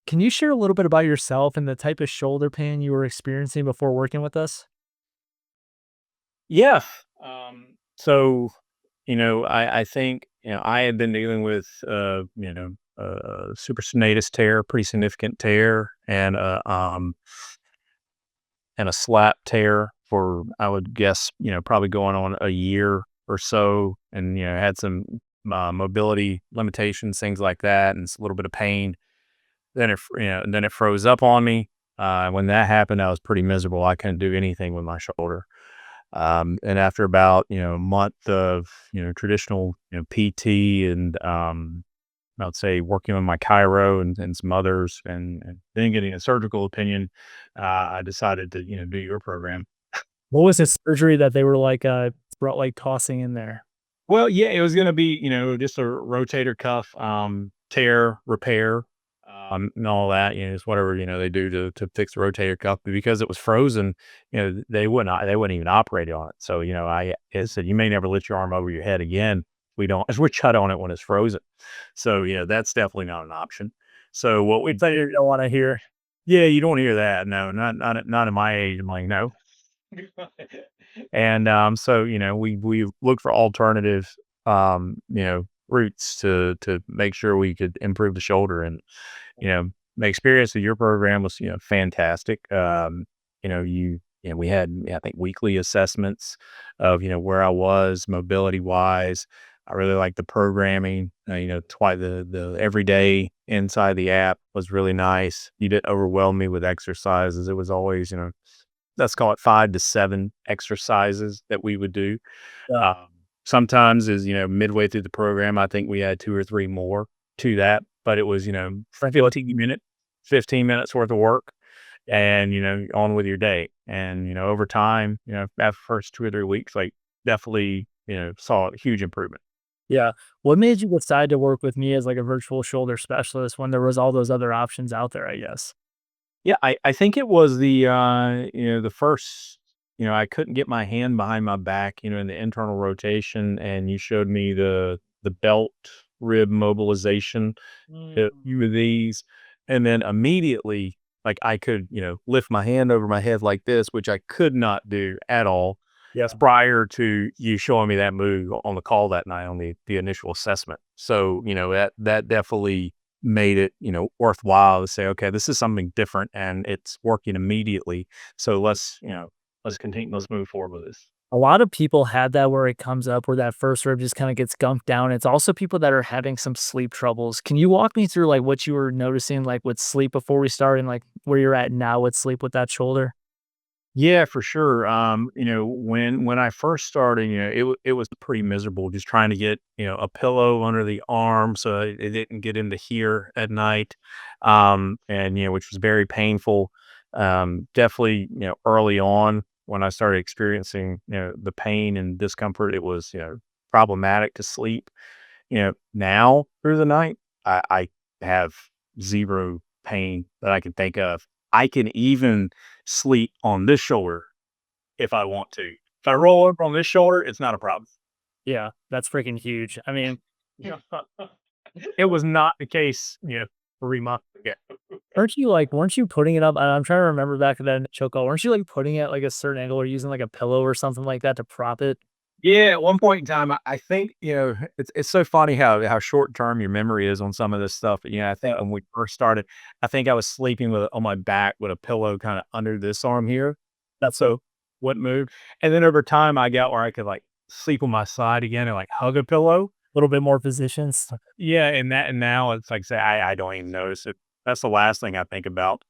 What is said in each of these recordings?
Can you share a little bit about yourself and the type of shoulder pain you were experiencing before working with us? Yeah. So, I think, I had been dealing with, supraspinatus tear, pretty significant tear, and a slap tear for, I would guess, probably going on a year or so, and had some mobility limitations, things like that, and it's a little bit of pain. And then it froze up on me. When that happened, I was pretty miserable. I couldn't do anything with my shoulder. And after about, a month of, traditional, PT and, I would say working on my chiro and some others and then getting a surgical opinion, I decided to, do your program. What was the surgery that they were brought tossing in there? Well, yeah, it was going to be, just a rotator cuff, tear repair, and all that, just whatever, they do to fix the rotator cuff. But because it was frozen, they wouldn't even operate on it. So, it said, you may never lift your arm over your head again. We don't, as we're cut on it when it's frozen. So, that's definitely not an option. So what we That you figured, don't wanna hear. yeah, you don't hear that. No, not at my age. I'm like, no. And, so, we looked for alternative, routes to make sure we could improve the shoulder. And, my experience with your program was, fantastic. We had, I think, weekly assessments of, where I was mobility wise. I really liked the programming, twice the every day inside the app was really nice. You didn't overwhelm me with exercises. It was always, let's call it 5 to 7 exercises that we would do. Yeah. Um, Sometimes midway through the program, I think we had 2 or 3 more to that, but it was, 15 minutes worth of work and, on with your day. And, over time, after the first 2 or 3 weeks, like, definitely, saw a huge improvement. Yeah. What made you decide to work with me as, a virtual shoulder specialist when there was all those other options out there, I guess? Yeah, I think it was the first, I couldn't get my hand behind my back, in the internal rotation, and you showed me the belt rib mobilization, a Mm. few of these, and then immediately, like, I could, lift my hand over my head like this, which I could not do at all Yeah. prior to you showing me that move on the call that night on the initial assessment. So, that definitely made it, worthwhile to say, okay, this is something different and it's working immediately. So let's continue, let's move forward with this. A lot of people had that where it comes up where that first rib just kinda gets gunked down. It's also people that are having some sleep troubles. Can you walk me through, what you were noticing, with sleep before we started and, where you're at now with sleep with that shoulder? Yeah, for sure. When I first started, it was pretty miserable just trying to get, a pillow under the arm so it didn't get into here at night. And which was very painful. Definitely, early on when I started experiencing, the pain and discomfort, it was, problematic to sleep. Now through the night, I have zero pain that I can think of. I can even sleep on this shoulder if I want to. If I roll over on this shoulder, it's not a problem. Yeah, that's freaking huge. I mean, Yeah. It was not the case, 3 months ago. weren't you putting it up I'm trying to remember back then choke call, weren't you, putting it at, a certain angle or using, a pillow or something like that to prop it? Yeah, at one point in time, I think, it's so funny how short term your memory is on some of this stuff. But I think Yeah. when we first started, I think I was sleeping on my back with a pillow kind of under this arm here. That's so wouldn't move. And then over time, I got where I could like sleep on my side again and like hug a pillow. A little bit more positions. Yeah, and now it's like say I don't even notice it. That's the last thing I think about.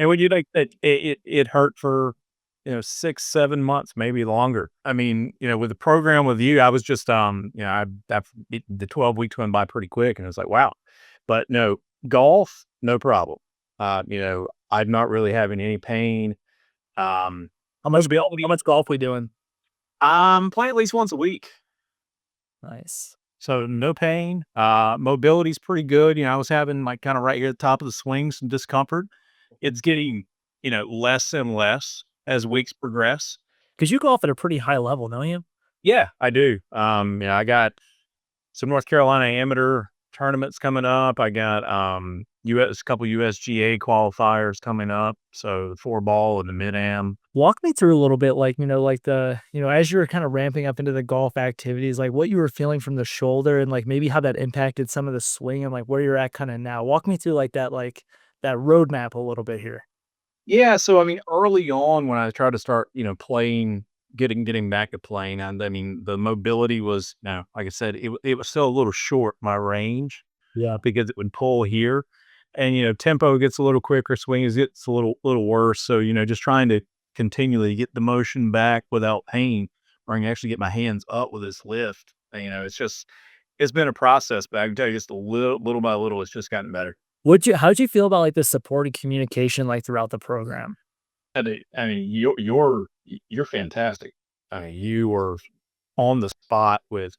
And when you like that, it hurt for 6, 7 months, maybe longer. I mean, with the program with you, I was just the 12 weeks went by pretty quick, and I was like, wow. But no, golf, no problem. I'm not really having any pain. Um, How much golf we doing? I'm playing at least once a week. Nice. So no pain. Mobility's pretty good. I was having like kind of right here at the top of the swing some discomfort. It's getting, less and less as weeks progress. Because you golf at a pretty high level, don't you? Yeah, I do. I got some North Carolina amateur tournaments coming up. I got US couple USGA qualifiers coming up. So the four ball and the mid am. Walk me through a little bit, like, like as you were kind of ramping up into the golf activities, like what you were feeling from the shoulder and like maybe how that impacted some of the swing and like where you're at kind of now. Walk me through like that roadmap a little bit here. Yeah, so I mean, early on when I tried to start, playing, getting back to playing, and I mean, the mobility was no, like I said, it was still a little short my range Yeah. because it would pull here, and tempo gets a little quicker, swings gets a little worse. So just trying to continually get the motion back without pain, or I can actually get my hands up with this lift. It's been a process, but I can tell you just a little by little, it's just gotten better. How'd you feel about like the supporting communication like throughout the program? I mean, you're fantastic. I mean, you were on the spot with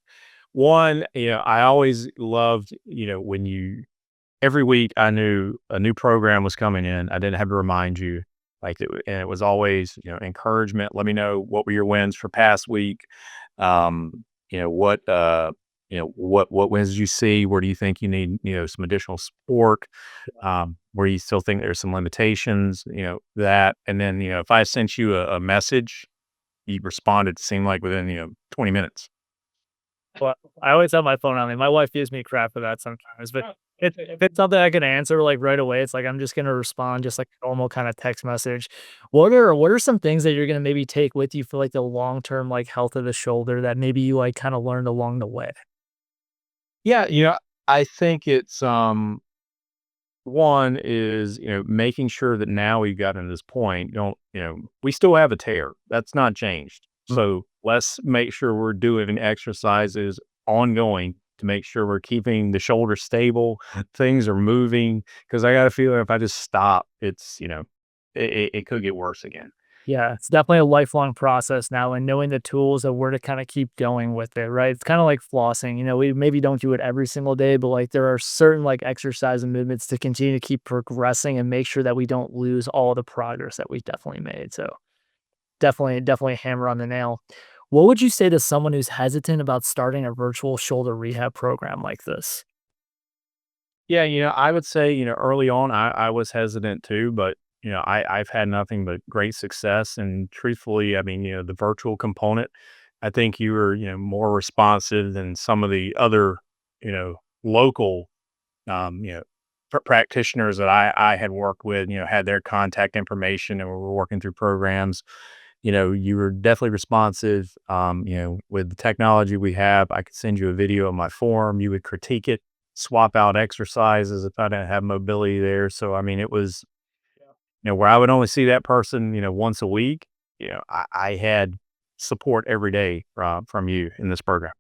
one. I always loved, when you every week I knew a new program was coming in. I didn't have to remind you, and it was always, encouragement. Let me know what were your wins for past week. What what wins did you see? Where do you think you need, some additional support? Where you still think there's some limitations, that, and then, if I sent you a message, you responded, seemed like within, 20 minutes. Well, I always have my phone on me. My wife gives me crap for that sometimes, but if it's something I can answer like right away, it's like I'm just gonna respond just like a normal kind of text message. What are some things that you're gonna maybe take with you for like the long term like health of the shoulder that maybe you like kind of learned along the way? Yeah, I think it's one is, making sure that now we've gotten to this point, don't, we still have a tear. That's not changed. Mm. So let's make sure we're doing exercises ongoing to make sure we're keeping the shoulder stable, things are moving. Cause I got a feeling if I just stop, it's, it could get worse again. Yeah, it's definitely a lifelong process now, and knowing the tools of where to kind of keep going with it, right? It's kind of like flossing. We maybe don't do it every single day, but like there are certain like exercise and movements to continue to keep progressing and make sure that we don't lose all the progress that we definitely made. So definitely hammer on the nail. What would you say to someone who's hesitant about starting a virtual shoulder rehab program like this? Yeah, I would say, early on, I was hesitant too, but I've had nothing but great success. And truthfully, I mean, the virtual component, I think you were, more responsive than some of the other, local, um, you know, practitioners that I had worked with, had their contact information and we were working through programs. You were definitely responsive. With the technology we have, I could send you a video of my form. You would critique it, swap out exercises if I didn't have mobility there. So, I mean, it was, where I would only see that person, once a week, I had support every day from you in this program.